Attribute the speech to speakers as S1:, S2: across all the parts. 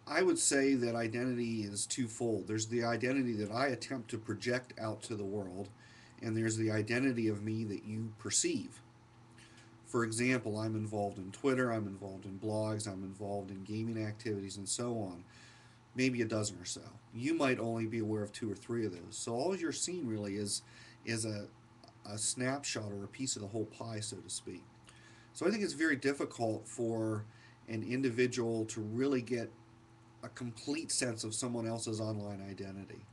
S1: I would say that identity is twofold. There's the identity that I attempt to project out to the world, and there's the identity of me that you perceive. For example, I'm involved in Twitter, I'm involved in blogs, I'm involved in gaming activities, and so on. Maybe a dozen or so. You might only be aware of two or three of those. So all you're seeing really is a snapshot or a piece of the whole pie, so to speak. So I think it's very difficult for an individual to really get a complete sense of someone else's online identity.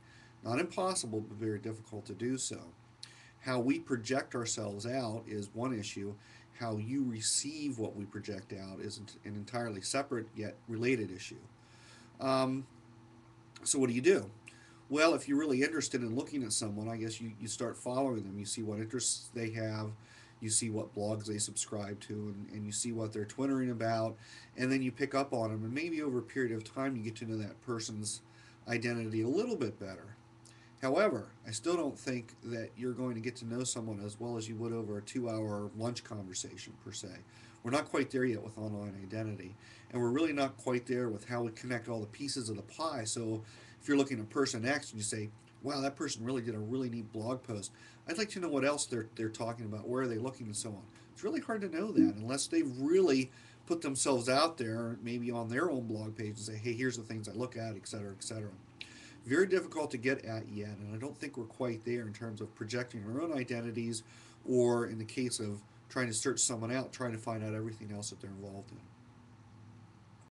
S1: Not impossible, but very difficult to do so. How we project ourselves out is one issue. How you receive what we project out is an entirely separate yet related issue. Um, so, what do you do? Well, if you're really interested in looking at someone, I guess you start following them. You see what interests they have, you see what blogs they subscribe to, and you see what they're twittering about, and then you pick up on them. And maybe over a period of time, you get to know that person's identity a little bit better. However, I still don't think that you're going to get to know someone as well as you would over a 2 hour lunch conversation, per se. We're not quite there yet with online identity. And we're really not quite there with how we connect all the pieces of the pie. So if you're looking at person X and you say, wow, that person really did a really neat blog post, I'd like to know what else they're talking about, where are they looking, and so on. It's really hard to know that unless they've really put themselves out there, maybe on their own blog page, and say, hey, here's the things I look at, et cetera, et cetera. Very difficult to get at yet, and I don't think we're quite there in terms of projecting our own identities, or in the case of trying to search someone out, trying to find out everything else that they're involved in.